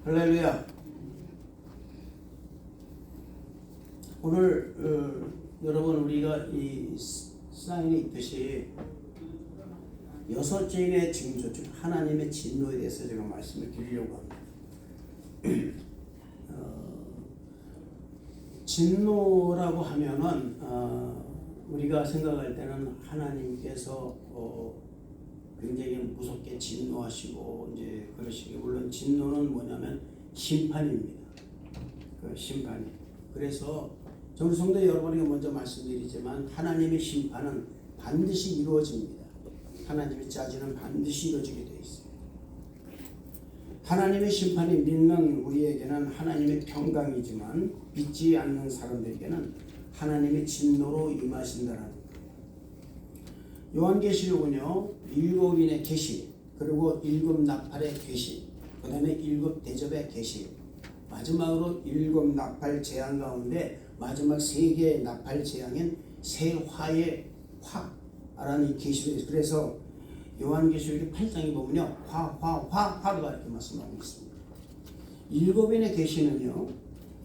할렐루야. 오늘 여러분 우리가 이 사인에 있듯이 6개의 징조 중 하나님의 진노에 대해서 제가 말씀을 드리려고 합니다. 진노라고 하면은 우리가 생각할 때는 하나님께서 굉장히 무섭게 진노하시고 이제 그러시기, 물론 진노는 뭐냐면 심판입니다. 그 심판이. 그래서 우리 성도 여러분에게 먼저 말씀드리지만 하나님의 심판은 반드시 이루어집니다. 하나님의 짜지는 반드시 이루어지게 되어 있습니다. 하나님의 심판이 믿는 우리에게는 하나님의 평강이지만 믿지 않는 사람들에게는 하나님의 진노로 임하신다는 거예요. 요한계시록은요 7인의 계시, 그리고 7 나팔의 계시, 그 다음에 7 대접의 계시, 마지막으로 7 나팔 재앙 가운데 마지막 3개의 나팔 재앙인 새 화의 화라는 이 계시록이, 그래서 요한계시록 8장에 보면요 화가 이렇게 말씀하고 있습니다. 7인의 계시는요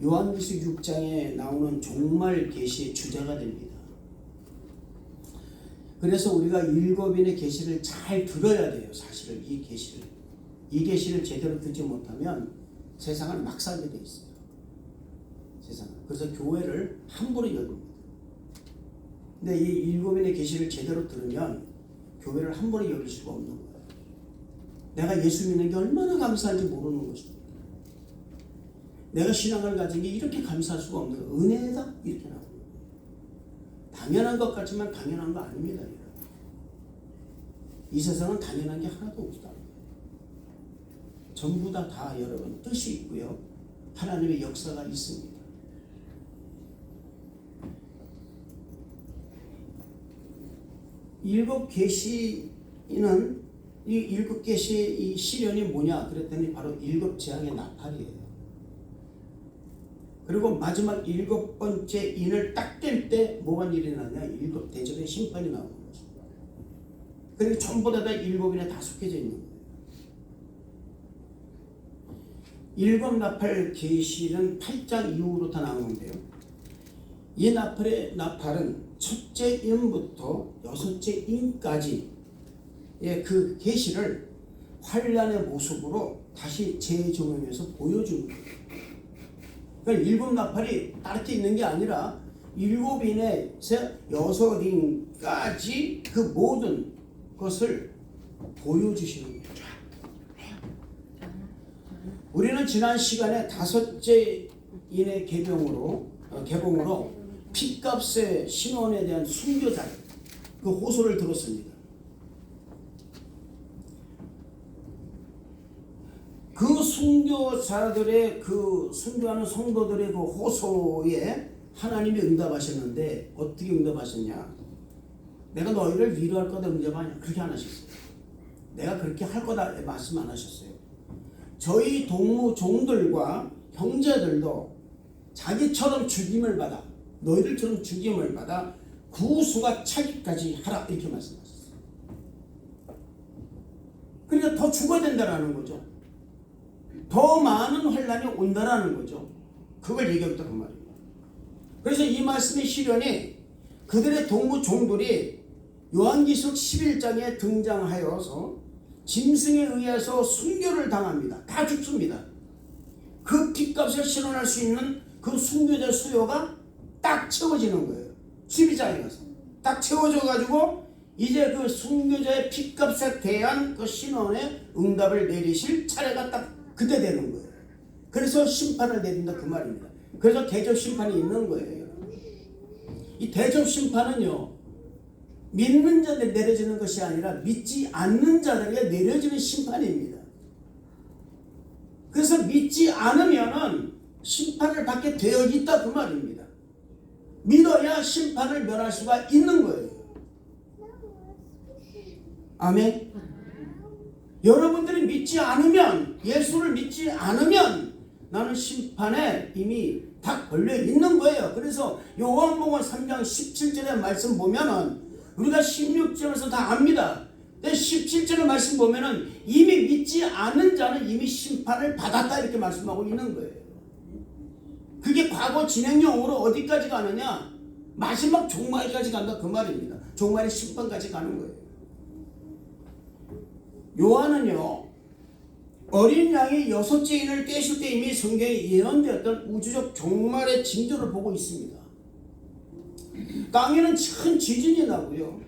요한계시록 6장에 나오는 종말 계시의 주제가 됩니다. 그래서 우리가 7인의 계시를 잘 들어야 돼요. 사실은 이 계시를 제대로 듣지 못하면 세상을 막 살게 돼 있어요. 세상을. 그래서 교회를 함부로 열립니다. 근데 이 7인의 계시를 제대로 들으면 교회를 함부로 열릴 수가 없는 거예요. 내가 예수 믿는 게 얼마나 감사한지 모르는 것입니다. 내가 신앙을 가진 게 이렇게 감사할 수가 없는 거예요. 은혜다? 이렇게 나오는 거예요. 당연한 것 같지만 당연한 거 아닙니다. 여러분. 이 세상은 당연한 게 하나도 없다. 전부 다 여러분 뜻이 있고요. 하나님의 역사가 있습니다. 일곱 계시는 이 7계시의 이 시련이 뭐냐 그랬더니 바로 7 재앙의 나팔이에요. 그리고 마지막 7번째 인을 딱 뗄 때 뭐가 일어나냐, 7 대접의 심판이 나오는 거죠. 그리고 전부 다 7인에 다 속해져 있는 거예요. 7 나팔 계시는 8장 이후로부터 나오는데요. 이 나팔은 첫째 인부터 6째 인까지 그 계시를 환란의 모습으로 다시 재조명해서 보여주는 거예요. 그러니까 7 나팔이 이렇게 있는 게 아니라 7인에서 6인까지 그 모든 것을 보여주시는 거예요. 우리는 지난 시간에 5째 인의 개봉으로 핏값의 신원에 대한 순교자 그 호소를 들었습니다. 그 순교자들의 그 순교하는 성도들의 그 호소에 하나님이 응답하셨는데 어떻게 응답하셨냐? 내가 너희를 위로할 거다 응답하냐? 그렇게 안 하셨어요. 내가 그렇게 할 거다 말씀 안 하셨어요. 저희 동무 종들과 형제들도 자기처럼 죽임을 받아, 너희들처럼 죽임을 받아 구수가 차기까지 하라 이렇게 말씀하셨어요. 그러니까 더 죽어야 된다라는 거죠. 더 많은 환란이 온다라는 거죠. 그걸 얘기하겠다 그 말입니다. 그래서 이 말씀의 시련이 그들의 동무 종들이 요한계시록 11장에 등장하여서 짐승에 의해서 순교를 당합니다. 다 죽습니다. 그 핏값을 신원할 수 있는 그 순교자 수요가 딱 채워지는 거예요. 12장에 가서 딱 채워져 가지고 이제 그 순교자의 핏값에 대한 그 신원의 응답을 내리실 차례가 딱 그때 되는 거예요. 그래서 심판을 내린다 그 말입니다. 그래서 대접 심판이 있는 거예요. 이 대접 심판은요 믿는 자들에 내려지는 것이 아니라 믿지 않는 자들에게 내려지는 심판입니다. 그래서 믿지 않으면은 심판을 받게 되어 있다 그 말입니다. 믿어야 심판을 면할 수가 있는 거예요. 아멘. 여러분들이 믿지 않으면, 예수를 믿지 않으면 나는 심판에 이미 딱 걸려 있는 거예요. 그래서 요한복음 3장 17절의 말씀 보면은 우리가 16절에서 다 압니다. 근데 17절의 말씀 보면은 이미 믿지 않은 자는 이미 심판을 받았다 이렇게 말씀하고 있는 거예요. 그게 과거 진행형으로 어디까지 가느냐? 마지막 종말까지 간다 그 말입니다. 종말의 심판까지 가는 거예요. 요한은요 어린 양이 6째 인을 떼실 때 이미 성경에 예언되었던 우주적 종말의 징조를 보고 있습니다. 땅에는 큰 지진이 나고요.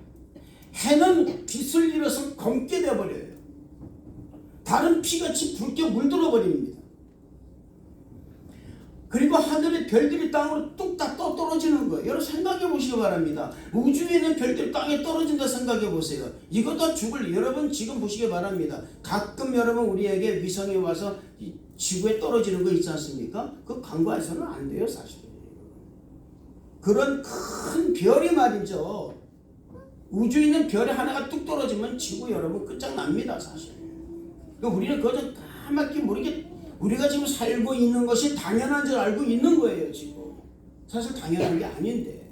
해는 빛을 잃어서 검게 되어버려요. 달은 피같이 붉게 물들어 버립니다. 그리고 하늘의 별들이 땅으로 뚝딱 떨어지는 거예요. 여러분 생각해 보시기 바랍니다. 우주에 있는 별들이 땅에 떨어진다 생각해 보세요. 이거 다 죽을 여러분 지금 보시기 바랍니다. 가끔 여러분 우리에게 위성이 와서 지구에 떨어지는 거 있지 않습니까? 그 간과해서는 안 돼요 사실. 그런 큰 별이 말이죠. 우주에 있는 별이 하나가 뚝 떨어지면 지구 여러분 끝장납니다 사실. 그러니까 우리는 그거 좀 까맣게 모르게 우리가 지금 살고 있는 것이 당연한 줄 알고 있는 거예요 지금. 사실 당연한 게 아닌데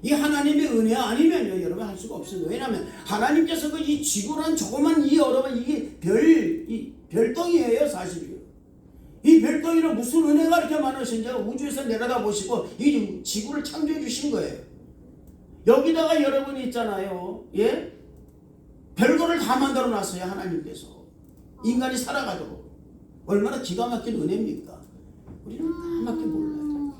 이 하나님의 은혜 아니면요 여러분 할 수가 없어요. 왜냐하면 하나님께서 그 이 지구란 조그만 이 여러분 이게 이 별덩이에요 사실이요. 이 별덩이는 무슨 은혜가 이렇게 많으신지 우주에서 내려다 보시고 이 지구를 창조해 주신 거예요. 여기다가 여러분이 있잖아요. 예? 별거를 다 만들어 놨어요 하나님께서. 인간이 살아가도록. 얼마나 기가 막힌 은혜입니까? 우리는 까맣게 몰라요.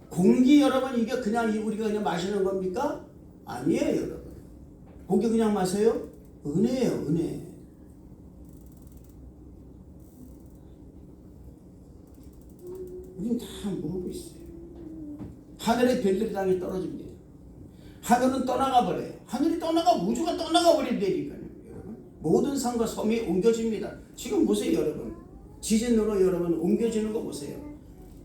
공기 여러분 이게 그냥 우리가 그냥 마시는 겁니까? 아니에요 여러분. 공기 그냥 마세요? 은혜예요 은혜. 우리는 다 모르고 있어요. 하늘의 별들이 땅에 떨어집니다. 하늘은 떠나가 버려요. 하늘이 떠나가 우주가 떠나가 버린다니까요. 여러분 모든 산과 섬이 옮겨집니다. 지금 보세요 여러분. 지진으로 여러분 옮겨지는 거 보세요.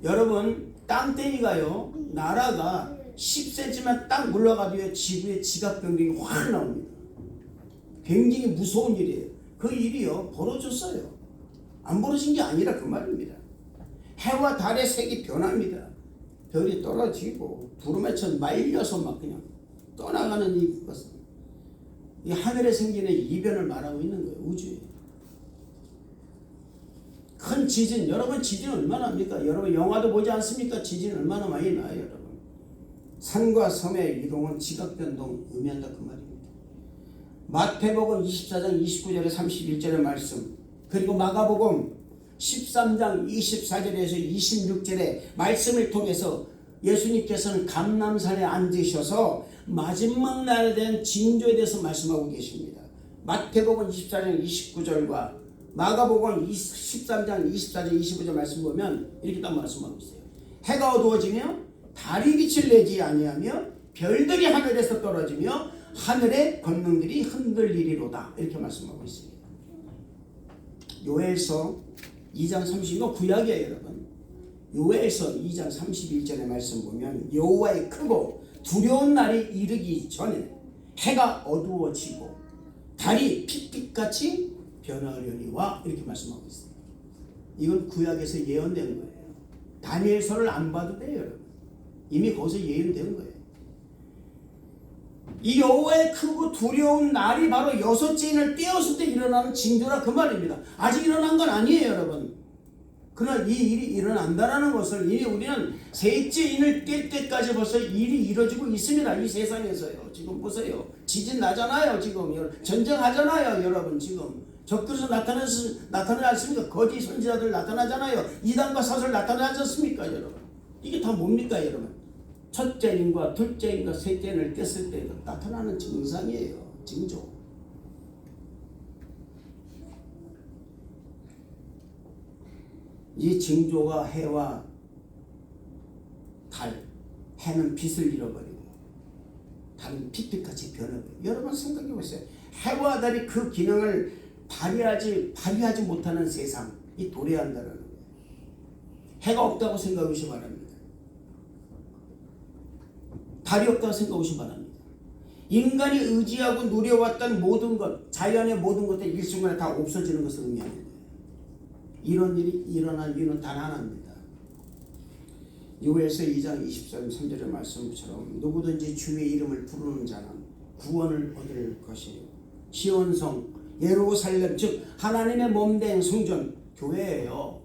여러분 땅덩이가요 나라가 10cm만 딱 물러가도요 지구에 지각 변경이 확 나옵니다. 굉장히 무서운 일이에요. 그 일이요 벌어졌어요. 안 벌어진 게 아니라 그 말입니다. 해와 달의 색이 변합니다. 별이 떨어지고 구름에서 말려서 막 그냥 떠나가는 이것은 이 하늘에 생기는 이변을 말하고 있는 거예요. 우주에 큰 지진 여러분 지진 얼마나 합니까? 여러분 영화도 보지 않습니까? 지진 얼마나 많이 나요 여러분. 산과 섬의 이동은 지각변동 의미한다 그 말입니다. 마태복음 24장 29절에 31절의 말씀 그리고 마가복음 13장 24절에서 26절의 말씀을 통해서 예수님께서는 감람산에 앉으셔서 마지막 날에 대한 징조에 대해서 말씀하고 계십니다. 마태복음 24장 29절과 마가복음 13장 24절 25절 말씀 보면 이렇게 딱 말씀하고 있어요. 해가 어두워지며 달이 빛을 내지 아니하며 별들이 하늘에서 떨어지며 하늘의 권능들이 흔들리리로다 이렇게 말씀하고 있습니다. 요엘서 2장 30절 구약이에요 여러분. 요엘서 2장 31절의 말씀 보면 여호와의 크고 두려운 날이 이르기 전에 해가 어두워지고 달이 핏빛같이 변하려니와 이렇게 말씀하고 있습니다. 이건 구약에서 예언된 거예요. 다니엘서를 안 봐도 돼요 여러분. 이미 거기서 예언된 거예요. 이 여호와의 크고 두려운 날이 바로 6째 인을 떼었을 때 일어나는 징조라 그 말입니다. 아직 일어난 건 아니에요 여러분. 그러나 이 일이 일어난다는 것을 이미 우리는 셋째 인을 뗄 때까지 벌써 일이 이루어지고 있습니다. 이 세상에서요. 지금 보세요. 지진 나잖아요. 지금 전쟁하잖아요. 여러분 지금 적그리스도 나타나지 않습니까? 거짓 선지자들 나타나잖아요. 이단과 사설 나타나지 않습니까 여러분? 이게 다 뭡니까 여러분? 첫째 인과 둘째 인과 셋째 인을 뗐을 때 나타나는 증상이에요. 징조. 이 징조가 해와 달, 해는 빛을 잃어버리고 달은 빛빛같이 변해버려요. 여러분 생각해 보세요. 해와 달이 그 기능을 발휘하지 못하는 세상, 이 도래한다는 거예요. 해가 없다고 생각해 보시기 바랍니다. 달이 없다고 생각해 보시기 바랍니다. 인간이 의지하고 누려왔던 모든 것, 자연의 모든 것들 일순간에 다 없어지는 것을 의미하는 거예요. 이런 일이 일어날 이유는 단 하나입니다. 요엘서 2장 23절의 말씀처럼 누구든지 주의 이름을 부르는 자는 구원을 얻을 것이요 시온성, 예루살렘, 즉 하나님의 몸된 성전, 교회예요.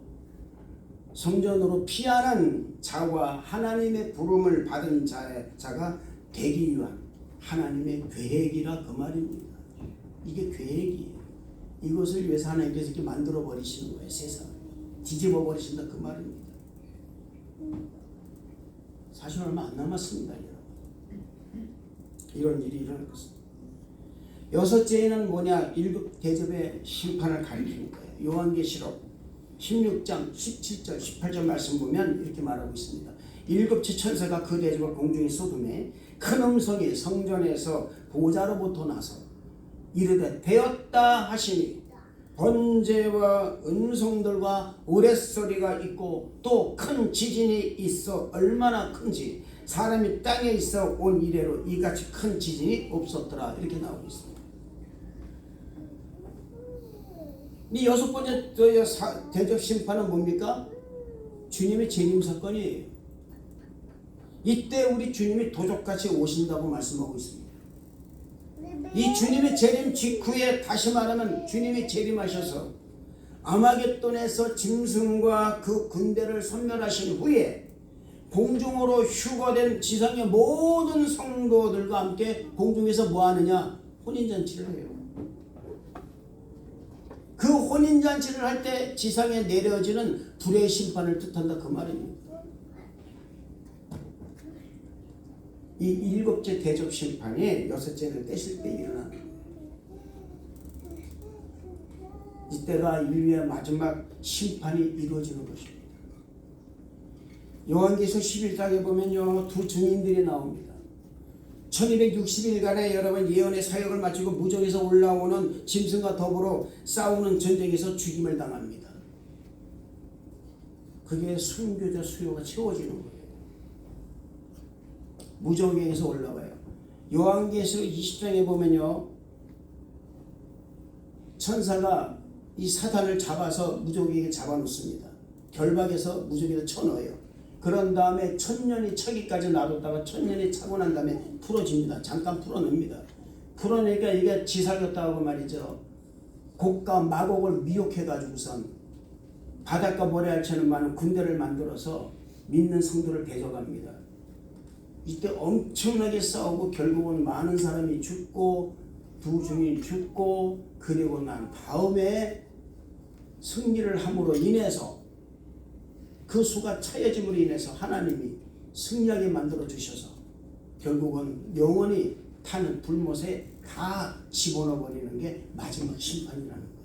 성전으로 피하는 자와 하나님의 부름을 받은 자가 되기 위한 하나님의 계획이라 그 말입니다. 이게 계획이에요. 이것을 위해서 하나님께서 이렇게 만들어 버리시는 거예요. 세상을 뒤집어 버리신다 그 말입니다. 사실 얼마 안 남았습니다, 여러분. 이런 일이 일어날 것입니다. 여섯째는 뭐냐? 1급 대접의 심판을 가리키는 거예요. 요한계시록 16장 17절 18절 말씀 보면 이렇게 말하고 있습니다. 7째 천사가 그 대접을 공중에 쏟음에 큰 음성이 성전에서 보좌로부터 나서 이르되 되었다 하시니 번제와 은송들과 우레소리가 있고 또 큰 지진이 있어 얼마나 큰지 사람이 땅에 있어 온 이래로 이같이 큰 지진이 없었더라. 이렇게 나오고 있습니다. 이 여섯 번째 대접 심판은 뭡니까? 주님의 재림 사건이에요. 이때 우리 주님이 도적같이 오신다고 말씀하고 있습니다. 이 주님의 재림 직후에 다시 말하면 주님이 재림하셔서 아마겟돈에서 짐승과 그 군대를 섬멸하신 후에 공중으로 휴거된 지상의 모든 성도들과 함께 공중에서 뭐하느냐? 혼인잔치를 해요. 그 혼인잔치를 할 때 지상에 내려지는 불의 심판을 뜻한다 그 말입니다. 이 7째 대접 심판이 6째를 떼실 때 일어나는 거예요. 이때가 인류의 마지막 심판이 이루어지는 것입니다. 요한계시록 11장에 보면요, 두 증인들이 나옵니다. 1260일간의 여러분 예언의 사역을 마치고 무적에서 올라오는 짐승과 더불어 싸우는 전쟁에서 죽임을 당합니다. 그게 순교자 수요가 채워지는 거예요. 무적에서 올라와요. 요한계시록 20장에 보면요, 천사가 이 사탄을 잡아서 무적에게 잡아놓습니다. 결박해서 무적에다 쳐넣어요. 그런 다음에 1000년이 차기까지 놔뒀다가 1000년이 차고 난 다음에 풀어집니다. 잠깐 풀어냅니다. 풀어내니까 이게 지살렸다고 말이죠. 곡과 마곡을 미혹해가지고선 바닷가 모래알처럼 많은 군대를 만들어서 믿는 성도를 배적합니다. 이때 엄청나게 싸우고 결국은 많은 사람이 죽고 두 증인이 죽고 그리고 난 다음에 승리를 함으로 인해서 그 수가 차여짐으로 인해서 하나님이 승리하게 만들어 주셔서 결국은 영원히 타는 불못에 다 집어넣어 버리는 게 마지막 심판이라는 거예요.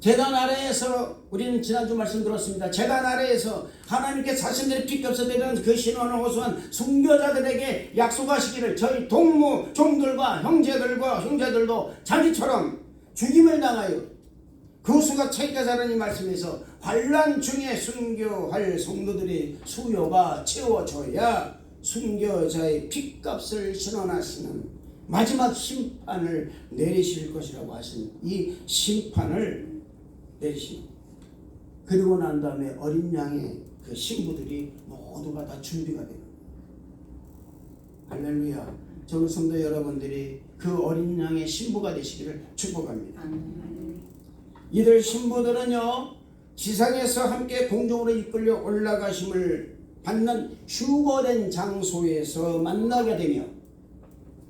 제단 아래에서 우리는 지난주 말씀 들었습니다. 제단 아래에서 하나님께 자신들의 피값을 드리는 그 신원을 호소한 순교자들에게 약속하시기를 저희 동무 종들과 형제들도 자기처럼 죽임을 당하여 그 수가 차기까지 하는 이 말씀에서 환난 중에 순교할 성도들의 수요가 채워져야 순교자의 핏값을 신원하시는 마지막 심판을 내리실 것이라고 하신 이 심판을 내리신 그리고 난 다음에 어린 양의 그 신부들이 모두가 다 준비가 되는 할렐루야. 저는 성도 여러분들이 그 어린 양의 신부가 되시기를 축복합니다. 이들 신부들은요, 지상에서 함께 공중으로 이끌려 올라가심을 받는 휴거된 장소에서 만나게 되며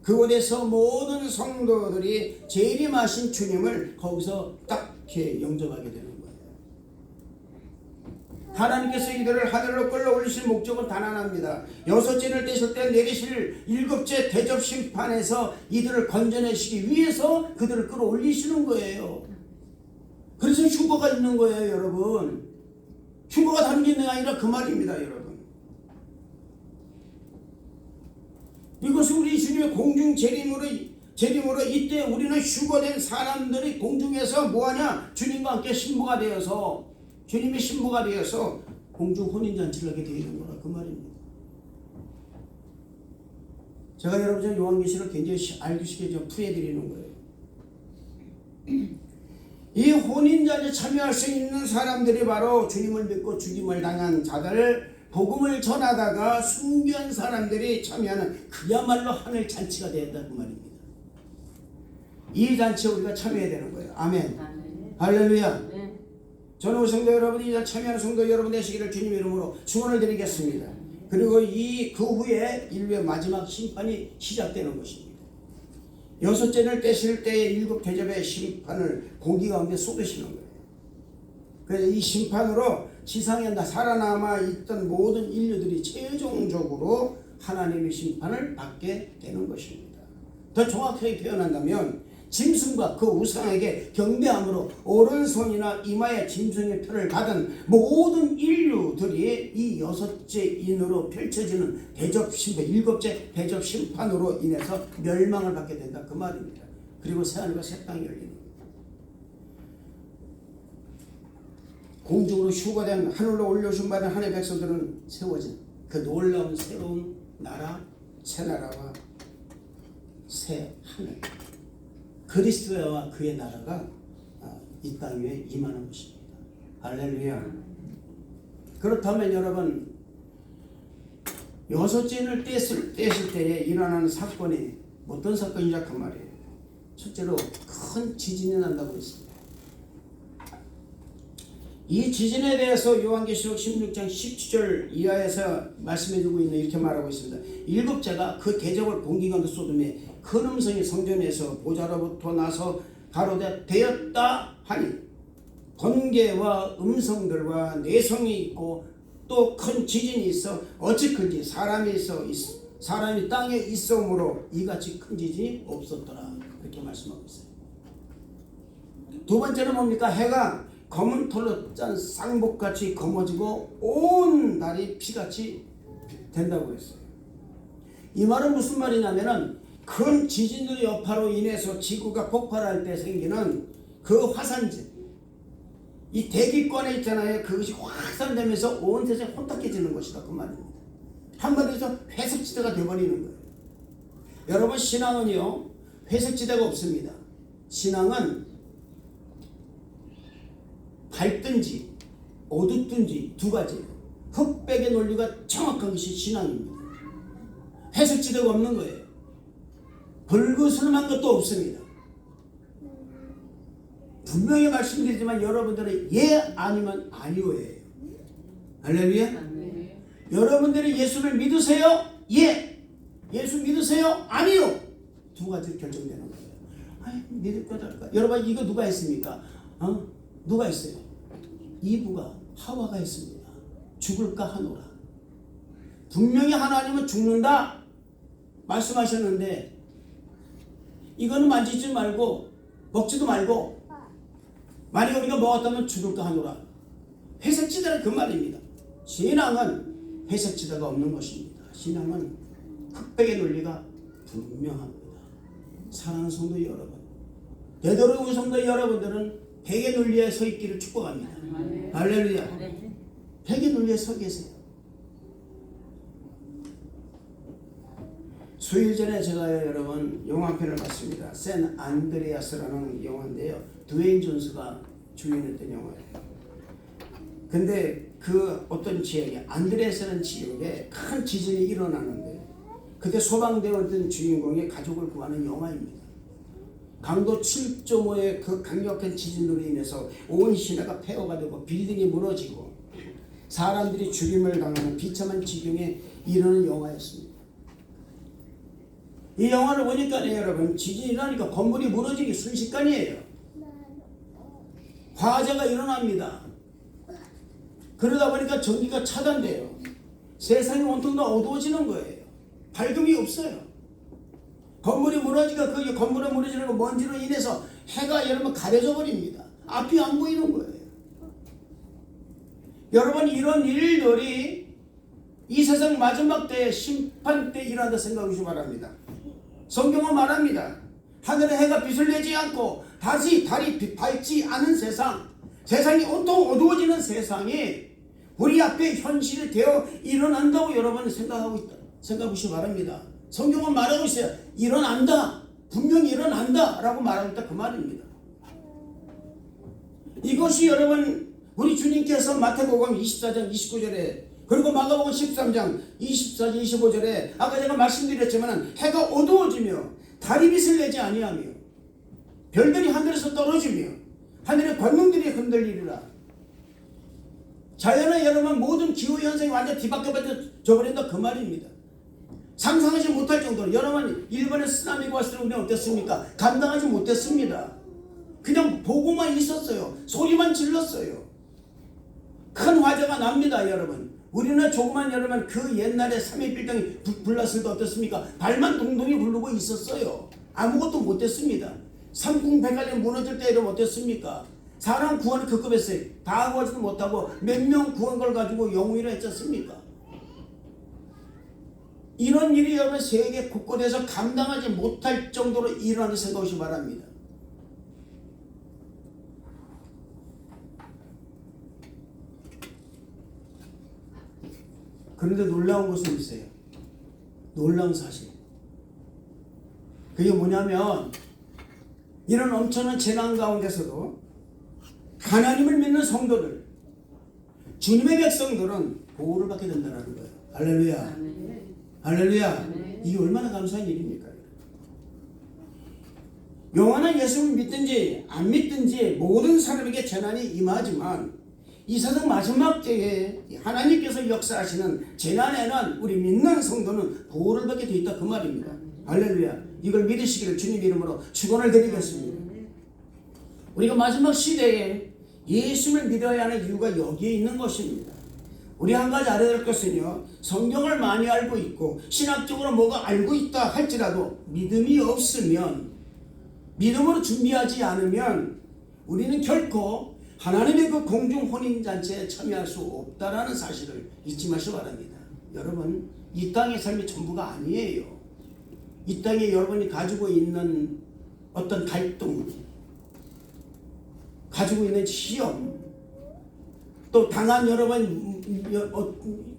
그곳에서 모든 성도들이 재림하신 주님을 거기서 딱히 영접하게 되는 거예요. 하나님께서 이들을 하늘로 끌어올리실 목적은 단 하나입니다. 6째를 떼실 때 내리실 7째 대접 심판에서 이들을 건져내시기 위해서 그들을 끌어올리시는 거예요. 그래서 휴거가 있는 거예요, 여러분. 휴거가 다른 게 아니라 그 말입니다, 여러분. 이것이 우리 주님의 공중 재림으로 이때 우리는 휴거된 사람들이 공중에서 뭐하냐? 주님과 함께 신부가 되어서 주님의 신부가 되어서 공중 혼인잔치를 하게 되는 거라 그 말입니다. 제가 여러분 요한계시를 굉장히 알기 쉽게 좀 풀어드리는 거예요. 이 혼인잔치에 참여할 수 있는 사람들이 바로 주님을 믿고 죽임을 당한 자들, 복음을 전하다가 순교한 사람들이 참여하는 그야말로 하늘 잔치가 되었다 그 말입니다. 이 잔치에 우리가 참여해야 되는 거예요. 아멘. 할렐루야. 저는 성도 여러분이 참여하는 성도 여러분 되시기를 주님 이름으로 축원을 드리겠습니다. 그리고 그 후에 인류의 마지막 심판이 시작되는 것입니다. 여섯째를 떼실 때의 일곱 대접의 심판을 공기 가운데 쏟으시는 거예요. 그래서 이 심판으로 지상에 살아남아 있던 모든 인류들이 최종적으로 하나님의 심판을 받게 되는 것입니다. 더 정확하게 표현한다면 짐승과 그 우상에게 경배함으로 오른손이나 이마에 짐승의 표를 받은 모든 인류들이 이 여섯째 인으로 펼쳐지는 대접 심판, 일곱째 대접 심판으로 인해서 멸망을 받게 된다 그 말입니다. 그리고 새하늘과 새 땅이 열리는 겁니다. 공중으로 휴거된 하늘로 올려준 받은 하나님의 백성들은 세워진 그 놀라운 새로운 나라, 새 나라와 새 하늘, 그리스도와 그의 나라가 이 땅 위에 임하는 것입니다. 할렐루야. 그렇다면 여러분, 여섯째를 떼실 때에 일어나는 사건이 어떤 사건이냐 그 말이에요. 첫째로 큰 지진이 난다고 했습니다. 이 지진에 대해서 요한계시록 16장 17절 이하에서 말씀해주고 있는 이렇게 말하고 있습니다. 일곱째가 그 대접을 공기 가운데 쏟음에 큰 음성이 성전에서 보좌로부터 나서 가로되 되었다 하니 번개와 음성들과 내성이 있고 또 큰 지진이 있어 어찌 큰지 사람이 땅에 있으므로 이같이 큰 지진이 없었더라. 그렇게 말씀하고 있어요. 두 번째는 뭡니까? 해가 검은 털로 짠 쌍복같이 검어지고 온 날이 피같이 된다고 했어요. 이 말은 무슨 말이냐면은 큰 지진들의 여파로 인해서 지구가 폭발할 때 생기는 그 화산재, 이 대기권에 있잖아요. 그것이 확산되면서 온 세상이 혼탁해지는 것이다 그 말입니다. 한마디로 회색지대가 되어버리는 거예요. 여러분, 신앙은요 회색지대가 없습니다. 신앙은 밝든지 어둡든지 두 가지예요. 흑백의 논리가 정확한 것이 신앙입니다. 회색지대가 없는 거예요. 불그스름한 것도 없습니다. 분명히 말씀드리지만 여러분들은 예 아니면 아니오예요. 할렐루야. 네. 여러분들이 예수를 믿으세요? 예. 예수 믿으세요? 아니요. 두 가지로 결정되는 거예요. 아이, 믿을 거다. 여러분, 이거 누가 했습니까? 누가 했어요? 이브가 하와가 했습니다. 죽을까 하노라. 분명히 하나님은 죽는다 말씀하셨는데 이거는 만지지 말고 먹지도 말고 만약 우리가 먹었다면 죽을까 하노라. 회색지대는 그 말입니다. 신앙은 회색지대가 없는 것입니다. 신앙은 흑백의 논리가 분명합니다. 사랑하는 성도 여러분, 되도록 성도 여러분들은 백의 논리에 서 있기를 축복합니다. 할렐루야. 백의 논리에 서 계세요. 수일 전에 제가 여러분 영화 한 편을 봤습니다. 샌 안드레아스라는 영화인데요. 드웨인 존스가 주연했던 영화예요. 근데 그 어떤 지역에 안드레아스라는 지역에 큰 지진이 일어나는데 그때 소방대원던 주인공이 가족을 구하는 영화입니다. 강도 7.5의 그 강력한 지진으로 인해서 온 시내가 폐허가 되고 빌딩이 무너지고 사람들이 죽임을 당하는 비참한 지경에 이르는 영화였습니다. 이 영화를 보니까 여러분, 지진이 일어나니까 건물이 무너지기 순식간이에요. 화재가 일어납니다. 그러다 보니까 전기가 차단돼요. 세상이 온통 다 어두워지는 거예요. 밝음이 없어요. 건물이 무너지니까 그 건물에 무너지는 거 먼지로 인해서 해가 여러분 가려져 버립니다. 앞이 안 보이는 거예요. 여러분, 이런 일들이 이 세상 마지막 때 심판 때 일어난다 생각하시기 바랍니다. 성경은 말합니다. 하늘에 해가 빛을 내지 않고 다시 달이 밝지 않은 세상이 온통 어두워지는 세상이 우리 앞에 현실이 되어 일어난다고 여러분 생각하시기 바랍니다. 성경은 말하고 있어요. 일어난다. 분명히 일어난다 라고 말하고 있다 그 말입니다. 이것이 여러분 우리 주님께서 마태복음 24장 29절에 그리고 마가복음 13장 24절 25절에 아까 제가 말씀드렸지만 해가 어두워지며 달이 빛을 내지 아니하며 별들이 하늘에서 떨어지며 하늘의 권능들이 흔들리리라. 자연은 여러분 모든 기후현상이 완전 뒤바뀌어져 버린다 그 말입니다. 상상하지 못할 정도로 여러분 일본에 쓰나미가 왔을 때 우리는 어땠습니까? 감당하지 못했습니다. 그냥 보고만 있었어요. 소리만 질렀어요. 큰 화재가 납니다 여러분. 우리는 조그만 여러분 그 옛날에 3.1병이 불났을 때 어떻습니까? 발만 동동이 부르고 있었어요. 아무것도 못했습니다. 삼궁백갈이 무너질 때 여러분 어땠습니까? 사람 구원을 급급했어요. 다 구하지도 못하고 몇 명 구한 걸 가지고 영웅이라 했지 않습니까? 이런 일이 여러분 세계 곳곳에서 감당하지 못할 정도로 일어나는 생각이 바랍니다. 그런데 놀라운 것은 있어요. 놀라운 사실. 그게 뭐냐면 이런 엄청난 재난 가운데서도 하나님을 믿는 성도들, 주님의 백성들은 보호를 받게 된다는 거예요. 할렐루야. 할렐루야. 이게 얼마나 감사한 일입니까? 영원한 예수를 믿든지 안 믿든지 모든 사람에게 재난이 임하지만 이 세상 마지막 때에 하나님께서 역사하시는 재난에는 우리 믿는 성도는 보호를 받게 되어 있다 그 말입니다. 할렐루야. 이걸 믿으시기를 주님 이름으로 축원을 드리겠습니다. 우리가 마지막 시대에 예수를 믿어야 하는 이유가 여기에 있는 것입니다. 우리 한 가지 알아야 될 것은요, 성경을 많이 알고 있고 신학적으로 뭐가 알고 있다 할지라도 믿음이 없으면, 믿음으로 준비하지 않으면 우리는 결코 하나님의 그 공중 혼인잔치에 참여할 수 없다라는 사실을 잊지 마시기 바랍니다. 여러분, 이 땅의 삶이 전부가 아니에요. 이 땅에 여러분이 가지고 있는 어떤 갈등, 가지고 있는 시험, 또 당한 여러분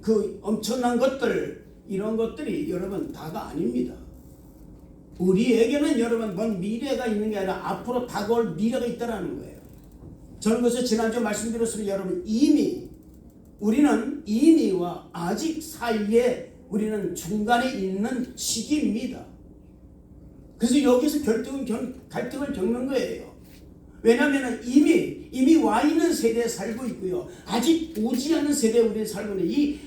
그 엄청난 것들, 이런 것들이 여러분 다가 아닙니다. 우리에게는 여러분 먼 미래가 있는 게 아니라 앞으로 다가올 미래가 있다는 거예요. 저는 그래서 지난주 말씀드렸습니다. 여러분, 우리는 이미와 아직 사이에 우리는 중간에 있는 시기입니다. 그래서 여기서 갈등을 겪는 거예요. 왜냐하면 이미 와 있는 세대에 살고 있고요, 아직 오지 않은 세대에 우리는 살고 있는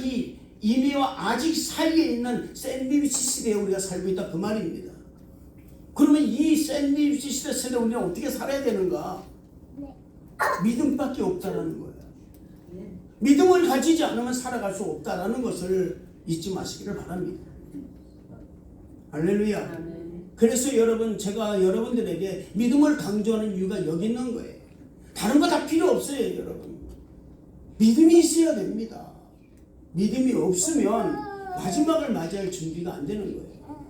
이 이미와 아직 사이에 있는 샌드위치 시대에 우리가 살고 있다 그 말입니다. 그러면 이 샌드위치 시대 세대에 우리는 어떻게 살아야 되는가? 믿음밖에 없다라는 거예요. 믿음을 가지지 않으면 살아갈 수 없다라는 것을 잊지 마시기를 바랍니다. 할렐루야. 그래서 여러분, 제가 여러분들에게 믿음을 강조하는 이유가 여기 있는 거예요. 다른 거 다 필요 없어요. 여러분, 믿음이 있어야 됩니다. 믿음이 없으면 마지막을 맞이할 준비가 안 되는 거예요.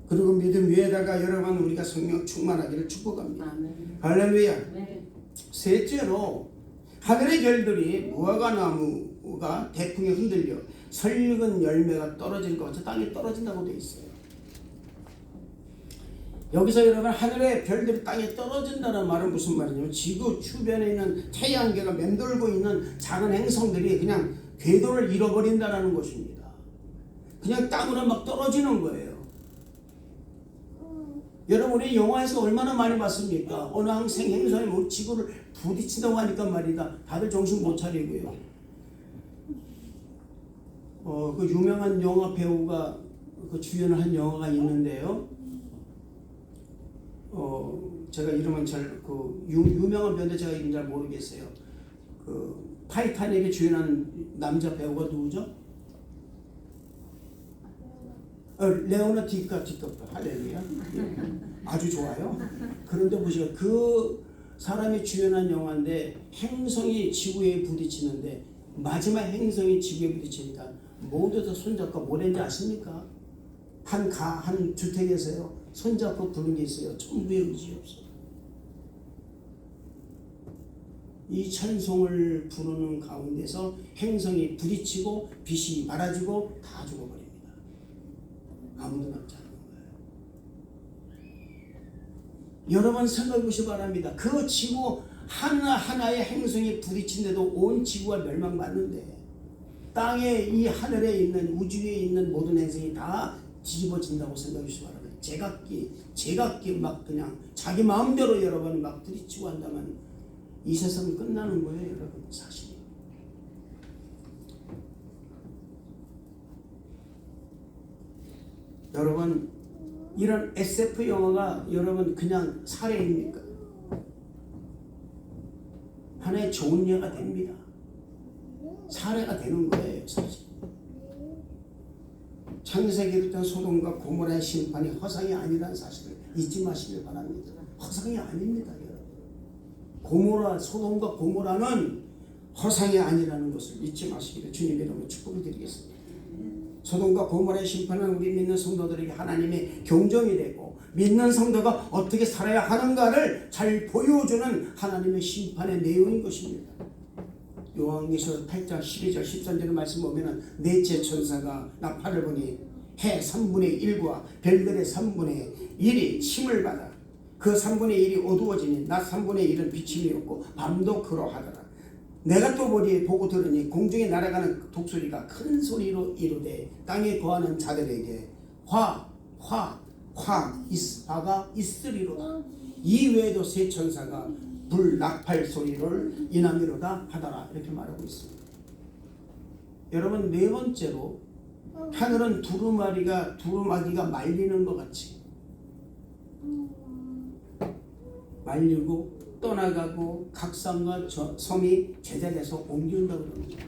그리고 믿음 위에다가 여러분 우리가 성령 충만하기를 축복합니다. 할렐루야. 셋째로, 하늘의 별들이 무화과 나무가 태풍에 흔들려 설익은 열매가 떨어지는 것 같이 땅에 떨어진다고 되어 있어요. 여기서 여러분 하늘의 별들이 땅에 떨어진다는 말은 무슨 말이냐면, 지구 주변에 있는 태양계가 맴돌고 있는 작은 행성들이 그냥 궤도를 잃어버린다는 것입니다. 그냥 땅으로 막 떨어지는 거예요. 여러분, 우리 영화에서 얼마나 많이 봤습니까? 어느 행성이 우리 지구를 부딪힌다고 하니까 말이다, 다들 정신 못 차리고요. 그 유명한 영화 배우가 그 주연을 한 영화가 있는데요. 제가 이름은 유명한 배우인데 제가 이름 잘 모르겠어요. 그 타이타닉에 주연한 남자 배우가 누구죠? 레오나르도 디카프리오. 할렐루야. 아주 좋아요. 그런데 보시고 그 사람이 주연한 영화인데 행성이 지구에 부딪히는데, 마지막 행성이 지구에 부딪히니까 모두 다 손잡고 뭘 했는지 아십니까? 한 주택에서요, 손잡고 부른 게 있어요. 천부의 의지 없어. 이 찬송을 부르는 가운데서 행성이 부딪히고 빛이 말아지고 다 죽어버립니다. 아무도 남지 않는 거예요. 여러분 생각해 보시기 바랍니다. 그 지구 하나하나의 행성이 부딪힌데도 온 지구가 멸망받는데 땅에 이 하늘에 있는 우주에 있는 모든 행성이 다 뒤집어진다고 생각해 주시기 바랍니다. 제각기 막 그냥 자기 마음대로 여러분 막 들이치고 한다면 이 세상은 끝나는 거예요, 여러분. 사실이. 여러분 이런 SF 영화가 여러분 그냥 사례입니까? 하나의 좋은 예가 됩니다. 사례가 되는 거예요, 사실. 창세기를 했던 소돔과 고모라의 심판이 허상이 아니라는 사실을 잊지 마시길 바랍니다. 허상이 아닙니다, 여러분. 소돔과 고모라는 허상이 아니라는 것을 잊지 마시기를 주님 이름으로 축복을 드리겠습니다. 소돔과 고모라의 심판은 우리 믿는 성도들에게 하나님의 경종이 되고 믿는 성도가 어떻게 살아야 하는가를 잘 보여주는 하나님의 심판의 내용인 것입니다. 요한계시록 8장 12절 13절의 말씀 보면은 넷째 천사가 나팔을 보니 해 3분의 1과 별들의 3분의 1이 힘을 받아 그 3분의 1이 어두워지니 낮 3분의 1은 비침이 없고 밤도 그러하더라. 내가 또 보고 들으니 공중에 날아가는 독소리가 큰 소리로 이루되 땅에 거하는 자들에게 화가 있으리로다. 이외에도 세 천사가 불 나팔 소리를 인하미로다 하더라. 이렇게 말하고 있습니다. 여러분 네 번째로 하늘은 두루마기가 말리는 것 같이 말리고 떠나가고 각 산과 섬이 제자리에서 옮긴다고 그럽니다.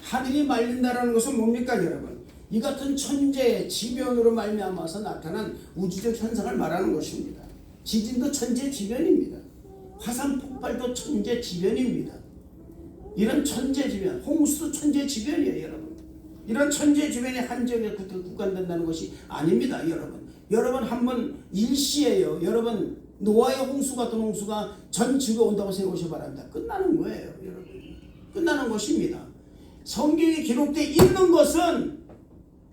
하늘이 말린다는 것은 뭡니까 여러분? 이 같은 천재 지변으로 말미암아서 나타난 우주적 현상을 말하는 것입니다. 지진도 천재지변입니다. 화산 폭발도 천재지변입니다. 이런 천재지변, 홍수도 천재지변이에요, 여러분. 이런 천재지변이 한 지역에 국한된다는 것이 아닙니다, 여러분. 여러분 한번 일시에요. 여러분 노아의 홍수 같은 홍수가 전 지구에 온다고 생각하시기 바랍니다. 끝나는 거예요, 여러분. 끝나는 것입니다. 성경에 기록되어 있는 것은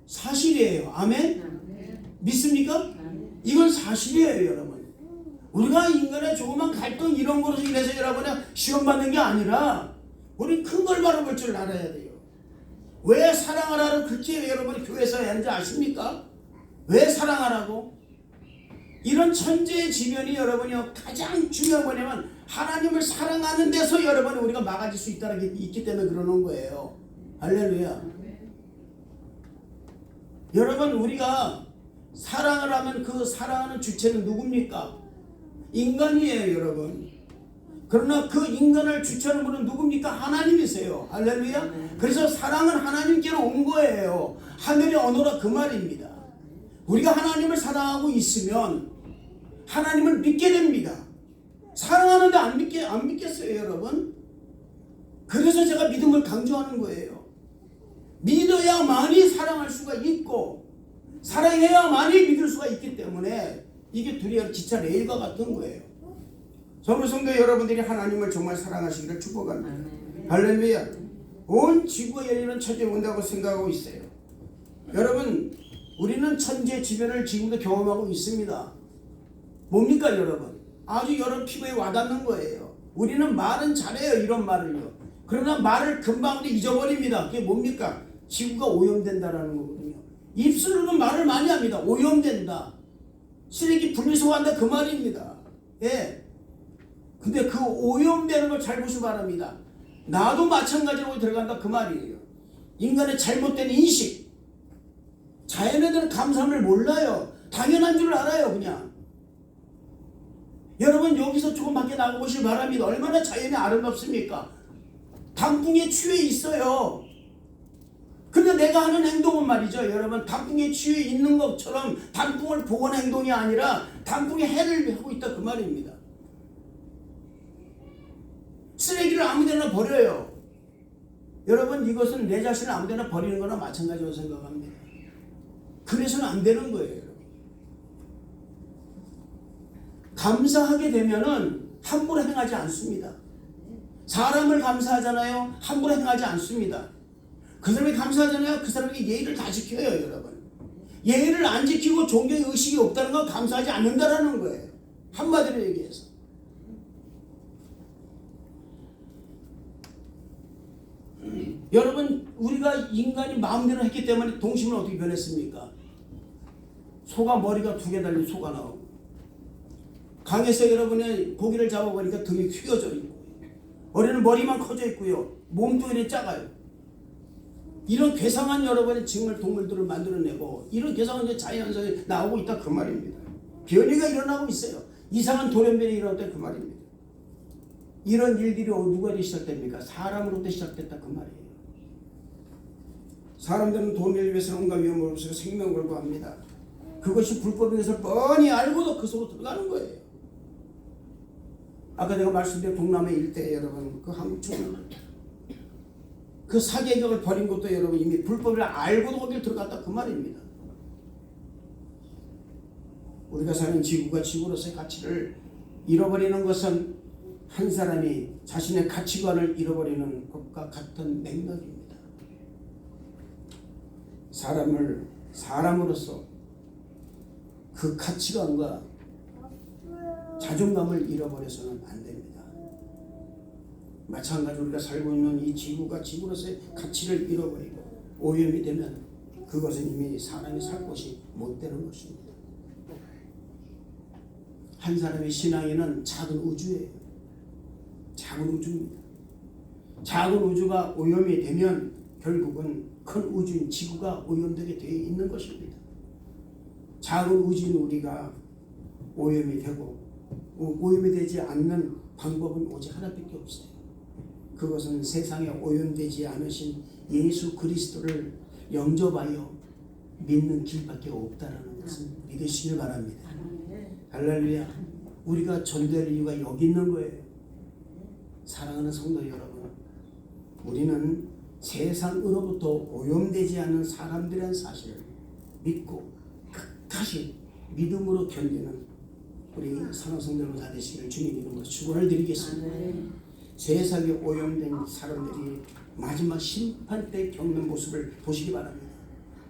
사실이에요. 아멘? 믿습니까? 이건 사실이에요, 여러분. 우리가 인간의 조그만 갈등 이런 거로 인해서 여러분이 시험받는 게 아니라 우리 큰 걸 바라볼 줄 알아야 돼요. 왜 사랑하라고 그렇게 여러분이 교회에서 하는지 아십니까? 왜 사랑하라고? 이런 천재의 지면이 여러분이 가장 중요한 거냐면 하나님을 사랑하는 데서 여러분이 우리가 막아질 수 있기 때문에 그러는 거예요. 할렐루야. 여러분 우리가 사랑을 하면 그 사랑하는 주체는 누굽니까? 인간이에요, 여러분. 그러나 그 인간을 주체하는 분은 누굽니까? 하나님이세요. 할렐루야. 그래서 사랑은 하나님께로 온 거예요. 하늘의 언어라 그 말입니다. 우리가 하나님을 사랑하고 있으면 하나님을 믿게 됩니다. 사랑하는데 안 믿겠어요, 여러분? 그래서 제가 믿음을 강조하는 거예요. 믿어야만이 사랑할 수가 있고 사랑해야만이 믿을 수가 있기 때문에 이게 둘이 기차 레일과 같은 거예요. 전부 성도 여러분들이 하나님을 정말 사랑하시기를 축복합니다. 할렐루야. 온 지구에 열리는 천재 온다고 생각하고 있어요. 여러분 우리는 천재지변을 지금도 경험하고 있습니다. 뭡니까 여러분? 아주 여러분 피부에 와닿는 거예요. 우리는 말은 잘해요, 이런 말을요. 그러나 말을 금방 잊어버립니다. 그게 뭡니까? 지구가 오염된다라는 거거든요. 입술로는 말을 많이 합니다. 오염된다. 쓰레기 분리수거한다 그 말입니다. 예. 근데 그 오염되는 걸 잘 보시기 바랍니다. 나도 마찬가지로 들어간다 그 말이에요. 인간의 잘못된 인식. 자연에 대한 감사함을 몰라요. 당연한 줄 알아요, 그냥. 여러분 여기서 조금 밖에 나가보시기 바랍니다. 얼마나 자연이 아름답습니까? 단풍에 취해 있어요. 근데 내가 하는 행동은 말이죠, 여러분 단풍에 취해 있는 것처럼 단풍을 보는 행동이 아니라 단풍에 해를 하고 있다 그 말입니다. 쓰레기를 아무데나 버려요. 여러분 이것은 내 자신을 아무데나 버리는 거나 마찬가지로 생각합니다. 그래서는 안 되는 거예요, 여러분. 감사하게 되면은 함부로 행하지 않습니다. 사람을 감사하잖아요. 함부로 행하지 않습니다. 그 사람이 감사하잖아요. 그 사람에게 예의를 다 지켜요, 여러분. 예의를 안 지키고 존경의 의식이 없다는 건 감사하지 않는다라는 거예요. 한마디로 얘기해서. 여러분 우리가 인간이 마음대로 했기 때문에 동심은 어떻게 변했습니까? 소가 머리가 2개 달린 소가 나오고 강에서 여러분의 고기를 잡아보니까 등이 휘어져 있고 어린은 머리만 커져 있고요. 몸도 이렇게 작아요. 이런 괴상한 여러분의 정말 동물들을 만들어내고 이런 괴상한 자연현상이 나오고 있다 그 말입니다. 변이가 일어나고 있어요. 이상한 돌연변이 일어났다 그 말입니다. 이런 일들이 누구에게 시작됩니까? 사람으로부터 시작됐다 그 말이에요. 사람들은 돈을 위해서 온갖 위험을 없애고 생명을 걸고 합니다. 그것이 불법인 것을 뻔히 알고도 그 속으로 들어가는 거예요. 아까 내가 말씀드린 동남아 일대에 여러분 그 한국 총리 그 사계획을 버린 것도 여러분 이미 불법을 알고도 거기를 들어갔다 그 말입니다. 우리가 사는 지구가 지구로서의 가치를 잃어버리는 것은 한 사람이 자신의 가치관을 잃어버리는 것과 같은 맥락입니다. 사람을 사람으로서 그 가치관과 자존감을 잃어버려서는 안 됩니다. 마찬가지로 우리가 살고 있는 이 지구가 지구로서의 가치를 잃어버리고 오염이 되면 그것은 이미 사람이 살 곳이 못 되는 것입니다. 한 사람의 신앙에는 작은 우주예요. 작은 우주입니다. 작은 우주가 오염이 되면 결국은 큰 우주인 지구가 오염되게 되어 있는 것입니다. 작은 우주인 우리가 오염이 되고 오염이 되지 않는 방법은 오직 하나밖에 없어요. 그것은 세상에 오염되지 않으신 예수 그리스도를 영접하여 믿는 길밖에 없다라는 것을 믿으시길 바랍니다. 할렐루야. 우리가 전도할 이유가 여기 있는 거예요. 사랑하는 성도 여러분, 우리는 세상으로부터 오염되지 않는 사람들의 사실을 믿고 끝까지 믿음으로 견디는 우리 사랑하는 성도 여러분 다 되시기를 주님 이름으로 축원을 드리겠습니다. 세상에 오염된 사람들이 마지막 심판 때 겪는 모습을 보시기 바랍니다.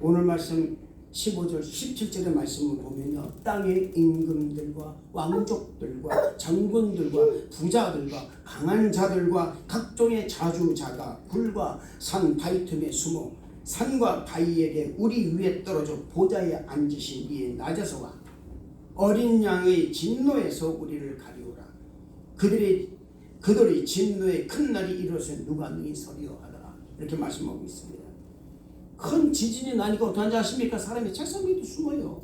오늘 말씀 15절 17절의 말씀을 보면요, 땅의 임금들과 왕족들과 장군들과 부자들과 강한 자들과 각종의 자주자가 굴과 산 바위 틈에 숨어 산과 바위에게 우리 위에 떨어져 보좌에 앉으신 이의 낮에서와 어린 양의 진노에서 우리를 가리우라. 그들이 진노의 큰 날이 이르렀으면 누가 능히 서리요 하더라. 이렇게 말씀하고 있습니다. 큰 지진이 나니까 어떡하는지 아십니까? 사람이 책상 밑에 숨어요.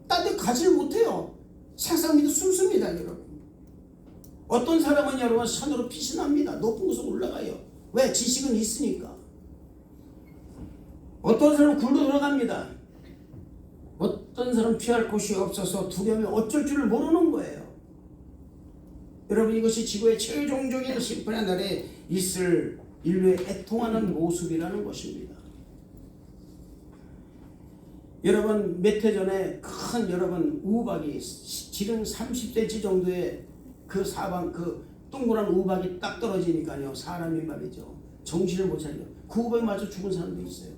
딴 데 가지를 못해요. 책상 밑에 숨습니다, 여러분. 어떤 사람은 여러분 산으로 피신합니다. 높은 곳으로 올라가요. 왜? 지식은 있으니까. 어떤 사람은 굴로 들어갑니다. 어떤 사람은 피할 곳이 없어서 두려움에 어쩔 줄을 모르는 거예요. 여러분, 이것이 지구의 최종적인 심판의 날에 있을 인류의 애통하는 모습이라는 것입니다. 여러분, 몇 해 전에 큰 여러분 우박이 지름 30cm 정도의 그 사방 그 동그란 우박이 딱 떨어지니까요, 사람이 말이죠, 정신을 못 차리고 그 우박에 맞아 죽은 사람도 있어요.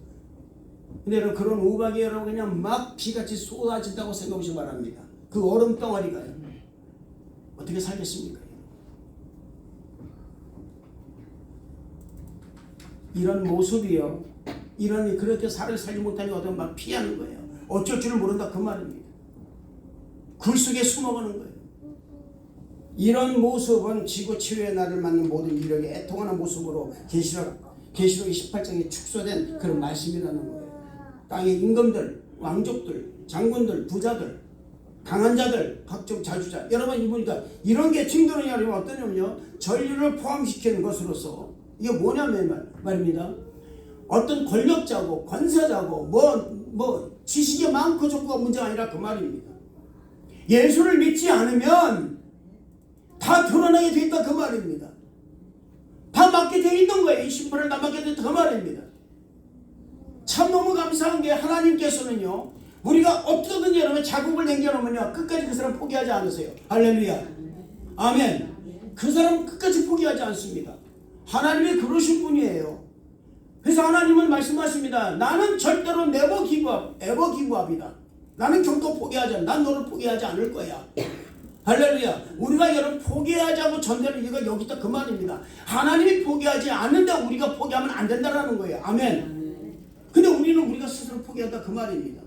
근데 여러분, 그런 우박이 여러분 그냥 막 비같이 쏟아진다고 생각하시기 바랍니다. 그 얼음 덩어리가요, 어떻게 살겠습니까? 이런 모습이요, 이런 그렇게 살지 못하니 어떤 막 피하는 거예요. 어쩔 줄을 모른다 그 말입니다. 굴 속에 숨어가는 거예요. 이런 모습은 지구 치유의 날을 맞는 모든 인력이 애통하는 모습으로 계시록 28장에 축소된 그런 말씀이라는 거예요. 땅의 임금들, 왕족들, 장군들, 부자들, 강한 자들, 각종 자주자, 여러분 보니까 이런 게 칭도는요, 어떠냐면요, 전류를 포함시키는 것으로서 이게 뭐냐면 말입니다. 어떤 권력자고 권세자고 뭐 지식이 많고 적고가 문제가 아니라 그 말입니다. 예수를 믿지 않으면 다 드러나게 돼 있다 그 말입니다. 다 맞게 돼 있는 거예요. 이 심판을 다 맞게 돼 있다 그 말입니다. 참 너무 감사한 게 하나님께서는요, 우리가 어떻게든지 여러분 자국을 남겨놓으면요, 끝까지 그 사람 포기하지 않으세요. 할렐루야. 아멘. 그 사람 끝까지 포기하지 않습니다. 하나님이 그러신 분이에요. 그래서 하나님은 말씀하십니다. 나는 절대로 never give up, ever give up이다. 나는 결코 포기하지 않아. 난 너를 포기하지 않을 거야. 할렐루야. 우리가 여러분 포기하자고 전제는 이거 여기 있다 그 말입니다. 하나님이 포기하지 않는데 우리가 포기하면 안 된다라는 거예요. 아멘. 근데 우리가 스스로 포기한다 그 말입니다.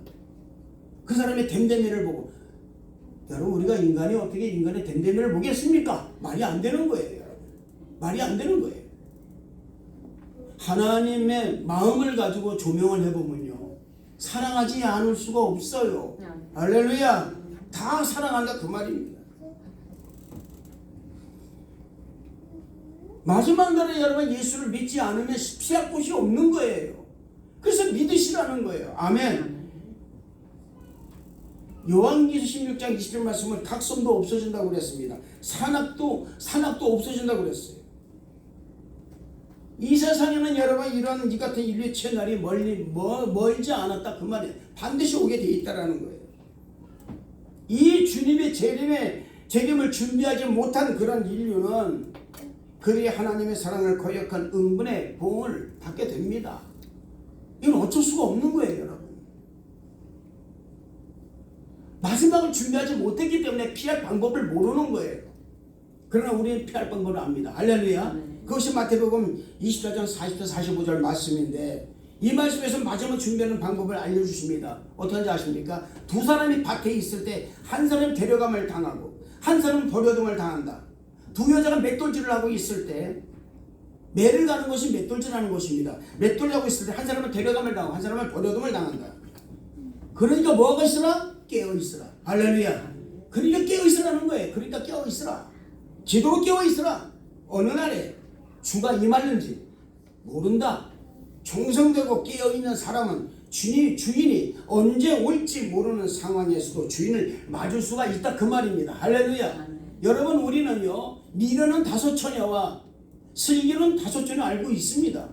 그 사람의 됨됨이를 보고, 여러분 우리가 인간이 어떻게 인간의 됨됨이를 보겠습니까? 말이 안 되는 거예요. 여러분. 말이 안 되는 거예요. 하나님의 마음을 가지고 조명을 해보면요, 사랑하지 않을 수가 없어요. 할렐루야. 다 사랑한다 그 말입니다. 마지막 날에 여러분 예수를 믿지 않으면 피할 곳이 없는 거예요. 그래서 믿으시라는 거예요. 아멘. 요한계시록 16장 20절 말씀은 각성도 없어진다고 그랬습니다. 산악도 없어진다고 그랬어요. 이 세상에는 여러분 이런 이 같은 인류의 채널이 멀지 않았다 그 말이에요. 반드시 오게 돼 있다라는 거예요. 이 주님의 재림을 준비하지 못한 그런 인류는 그들이 하나님의 사랑을 거역한 응분의 보응을 받게 됩니다. 이건 어쩔 수가 없는 거예요, 여러분. 마지막을 준비하지 못했기 때문에 피할 방법을 모르는 거예요. 그러나 우리는 피할 방법을 압니다. 할렐루야. 그것이 마태복음 24장 40절 45절 말씀인데, 이 말씀에서 마지막 준비하는 방법을 알려주십니다. 어떻게 하는지 아십니까? 두 사람이 밭에 있을 때 한 사람은 데려감을 당하고 한 사람은 버려둠을 당한다. 두 여자가 맷돌질을 하고 있을 때, 매를 가는 것이 맷돌질하는 것입니다. 맷돌하고 있을 때 한 사람은 데려감을 당하고 한 사람은 버려둠을 당한다. 그러니까 뭐하고 있으라? 깨어있으라. 할렐루야. 그러니까 깨어있으라는 거예요. 그러니까 깨어있으라. 기도로 깨어있으라. 어느 날에 주가 임하는지 모른다. 충성되고 깨어있는 사람은 주인이 언제 올지 모르는 상황에서도 주인을 맞을 수가 있다 그 말입니다. 할렐루야. 여러분 우리는요, 미련은 5처녀와 슬기는 5처녀 알고 있습니다.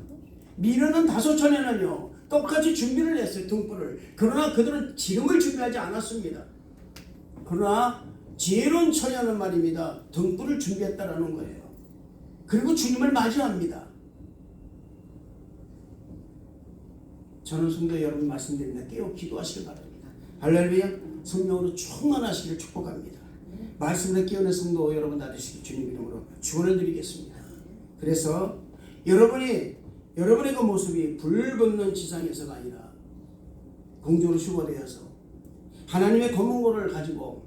미련은 5처녀는요 똑같이 준비를 했어요. 등불을. 그러나 그들은 기름을 준비하지 않았습니다. 그러나 지혜로운 처녀는 말입니다, 등불을 준비했다라는 거예요. 그리고 주님을 맞이합니다. 저는 성도 여러분 말씀드립니다. 깨어 기도하시길 바랍니다. 할렐루야. 성령으로 충만하시기를 축복합니다. 말씀으로 깨어난 성도 여러분 다 되시길 주님 이름으로 축원을 드리겠습니다. 그래서 여러분의 그 모습이 불 붙는 지상에서가 아니라 공중으로 휴거되어서 하나님의 검은고를 가지고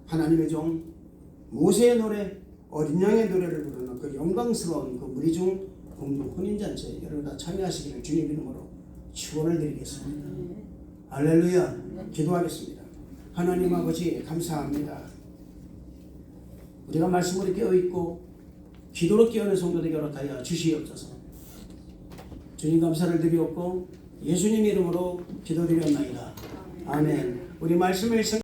하나님의 종 모세의 노래, 어린 양의 노래를 부르는 그 영광스러운 그 무리 중 공중 혼인잔치에 여러분 다 참여하시기를 주님 이름으로 축원을 드리겠습니다. 할렐루야. 기도하겠습니다. 하나님 아버지 감사합니다. 우리가 말씀으로 깨어있고 기도로 깨어있는 성도들에게 허락하여 주시옵소서. 주님 감사를 드리옵고 예수님 이름으로 기도드렸나이다. 아멘. 우리 말씀을